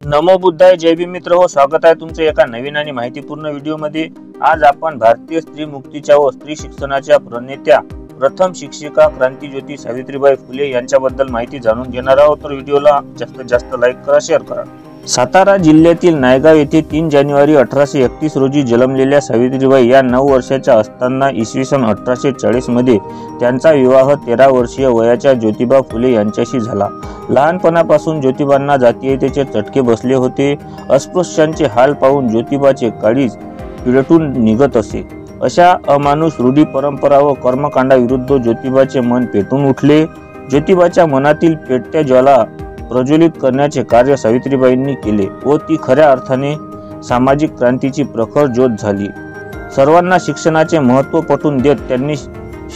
नमो बुद्धाय. जय भीम मित्र हो, स्वागत आहे तुमचे एका नवीन आणि माहितीपूर्ण व्हिडिओमध्ये। आज आपण भारतीय स्त्री मुक्तीच्या व स्त्री शिक्षणाच्या प्रणेत्या प्रथम शिक्षिका क्रांतीज्योती सावित्रीबाई फुले यांच्याबद्दल माहिती जाणून घेणार आहोत। तर व्हिडिओला जास्तीत जास्त लाईक करा, शेअर करा। सातारा जिल्ह्यातील नायगाव येथे 3 जानेवारी 1831 रोजी जन्मलेल्या सावित्रीबाई या 9 वर्षाच्या असताना इसवी सन 1840 मध्ये त्यांचा विवाह 13 वर्षीय वयाच्या ज्योतिबा फुले यांच्याशी झाला। लहानपणापासून ज्योतिबांना जातीयतेचे चटके बसले होते। अस्पृश्यांचे हाल पाहून ज्योतिबाचे काळीज पिळटून निघत असे। अशा अमानुष रूढी परंपरा व कर्मकांडाविरुद्ध ज्योतिबाचे मन पेटून उठले। ज्योतिबाच्या मनातील पेटत्या ज्वाला प्रज्वलित करण्याचे कार्य सावित्रीबाईंनी केले व ती खऱ्या अर्थाने सामाजिक क्रांतीची प्रखर ज्योत झाली। सर्वांना शिक्षणाचे महत्त्व पटवून देत त्यांनी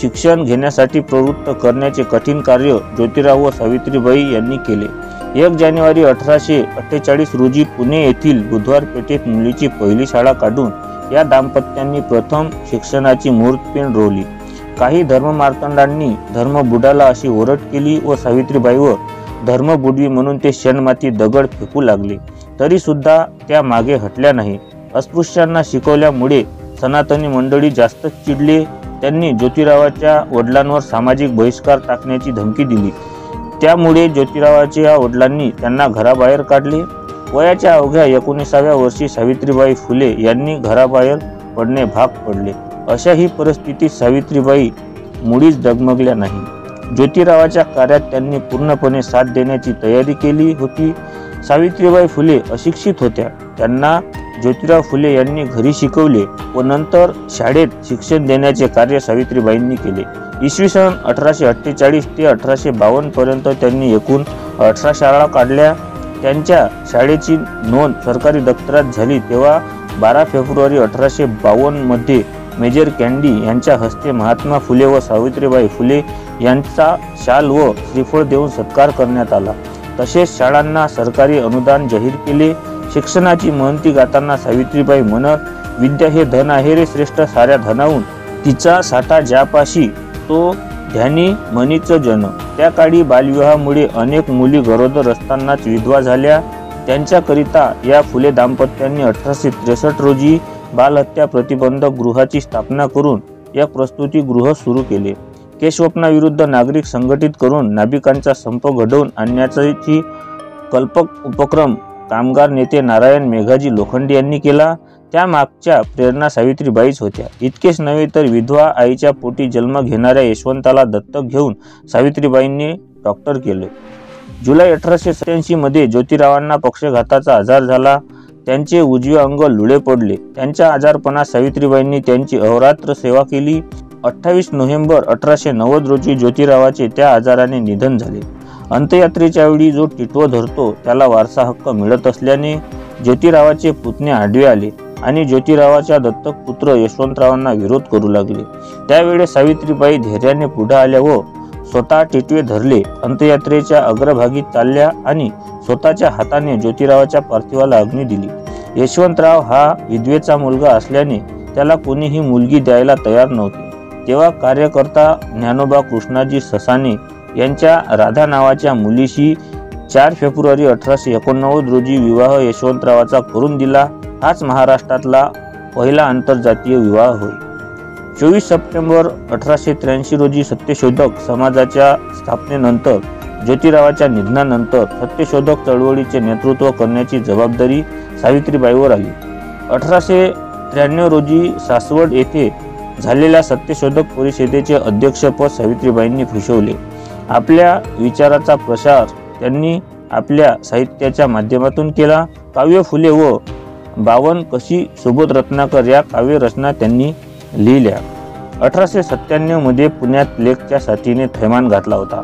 शिक्षण घेण्यासाठी प्रवृत्त करण्याचे कठीण कार्य ज्योतिराव व सावित्रीबाई यांनी केले। 1 जानेवारी 1848 रोजी पुणे येथील बुधवार पेठेत मुलीची पहिली शाळा काढून या दाम्पत्यांनी प्रथम शिक्षणाची मुहूर्तपेढ रोवली। काही धर्ममार्तंडांनी धर्म बुडाला अशी ओरड केली व सावित्रीबाई व धर्म बुडवी म्हणून ते शेणमाती दगड फेकू लागले, तरी सुद्धा त्या मागे हटल्या नाही। अस्पृश्यांना शिकवल्यामुळे सनातनी मंडळी जास्तच चिडले। त्यांनी ज्योतिरावाच्या वडिलांवर सामाजिक बहिष्कार टाकण्याची धमकी दिली। त्यामुळे ज्योतिरावाच्या वडिलांनी त्यांना घराबाहेर काढले। वयाच्या अवघ्या 19व्या वर्षी सावित्रीबाई फुले यांनी घराबाहेर पडणे भाग पडले। अशा ही परिस्थितीत सावित्रीबाई मुळीच डगमगल्या नाही। ज्योतिरावाच्या कार्यात त्यांनी पूर्णपणे साथ देण्याची तयारी केली होती। सावित्रीबाई फुले अशिक्षित होत्या। त्यांना ज्योतिराव फुले यांनी घरी शिकवले व नंतर शाळेत शिक्षण देण्याचे कार्य सावित्रीबाईंनी केले। इसवी सन 1848 ते 1852 पर्यंत त्यांनी एकूण 18 शाळा काढल्या। त्यांच्या शाळेची नोंद सरकारी दप्तरात झाली तेव्हा 12 फेब्रुवारी 1852 मध्ये मेजर कॅन्डी यांच्या हस्ते महात्मा फुले व सावित्रीबाई फुले यांचा शाल व श्रीफळ देऊन सत्कार करण्यात आला। तसेच शाळांना सरकारी अनुदान जाहीर केले। शिक्षणाची महंती गाताना सावित्रीबाई म्हणत, विद्या हे धन आहे रे श्रेष्ठ, साऱ्या धनाहून तिचा साठा ज्यापाशी तो ध्यानी म्हणीच जन। त्या काळी बालविवाहामुळे अनेक मुली गरोदर असतानाच विधवा झाल्या। त्यांच्याकरिता या फुले दाम्पत्यांनी 1863 रोजी बालहत्या प्रतिबंधक गृहाची स्थापना करून या प्रस्तुती गृह सुरू केले। केशवपनाविरुद्ध नागरिक संघटित करून नाभिकांचा संप घडवून आणण्याची कल्पक उपक्रम कामगार नेते नारायण मेघाजी लोखंडे यांनी केला। त्या मागच्या प्रेरणा सावित्रीबाईच होत्या। इतकेच नव्हे तर विधवा आईच्या पोटी जन्म घेणाऱ्या यशवंताला दत्तक घेऊन सावित्रीबाईंनी डॉक्टर केले। जुलै 1887 मध्ये ज्योतिरावांना पक्षघाताचा आजार झाला। त्यांचे उजवे अंग लुळे पडले। त्यांच्या आजारपणात सावित्रीबाईंनी त्यांची अहोरात्र सेवा केली। 28 नोव्हेंबर 1890 रोजी ज्योतिरावाचे त्या आजाराने निधन झाले। अंत्ययात्रेच्या वेळी जो टिटव धरतो त्याला वारसा हक्क मिळत असल्याने ज्योतिरावाचे पुतणे आडवे आले आणि ज्योतिरावाच्या दत्तक पुत्र यशवंतरावांना विरोध करू लागले। त्यावेळेस सावित्रीबाई धैर्याने पुढे आल्या व स्वतः टिटवे धरले, अंत्ययात्रेच्या अग्रभागी चालल्या आणि स्वतःच्या हाताने ज्योतिरावाच्या पार्थिवाला अग्नी दिली। यशवंतराव हा विधवेचा मुलगा असल्याने त्याला कोणीही मुलगी द्यायला तयार नव्हते। तेव्हा कार्यकर्ता ज्ञानोबा कृष्णाजी ससाने यांच्या राधा नावाच्या मुलीशी 4 फेब्रुवारी 1889 रोजी विवाह यशवंतरावाचा करून दिला। हाच महाराष्ट्रातला पहिला आंतरजातीय विवाह होय। 24 सप्टेंबर 1883 रोजी सत्यशोधक समाजाच्या स्थापनेनंतर ज्योतिरावाच्या निधनानंतर सत्यशोधक चळवळीचे नेतृत्व करण्याची जबाबदारी सावित्रीबाईंवर आली। 1893 रोजी सासवड येथे झालेल्या सत्यशोधक परिषदेचे अध्यक्षपद सावित्रीबाईंनी भूषवले। आपल्या विचाराचा प्रसार त्यांनी आपल्या साहित्याच्या माध्यमातून केला। काव्य फुले व 52 कशी सुबोध रत्नाकर या काव्य रचना त्यांनी लिहिल्या। 1897 मध्ये पुण्यात प्लेगच्या साथीने थैमान घातला होता।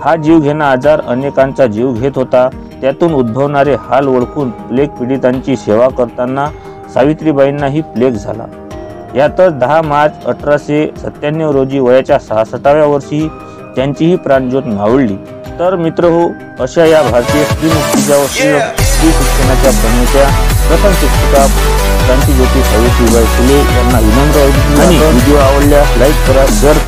हा जीवघेणा आजार अनेकांचा जीव घेत होता। त्यातून उद्भवणारे हाल ओळखून प्लेग पीडितांची सेवा करताना सावित्रीबाईंनाही प्लेग झाला। यातच 10 मार्च 1897 रोजी वयाच्या 66व्या वर्षी त्यांचीही प्राणज्योत मावळली। तर मित्र हो, अशा या भारतीय स्त्री मुक्तीच्या व स्त्री शिक्षणाच्या प्रणेत्या प्रथम शिक्षिका क्रांतीज्योती सावित्रीबाई फुले यांना विनम्र आणि व्हिडिओ आवडल्यास लाईक करा, शेअर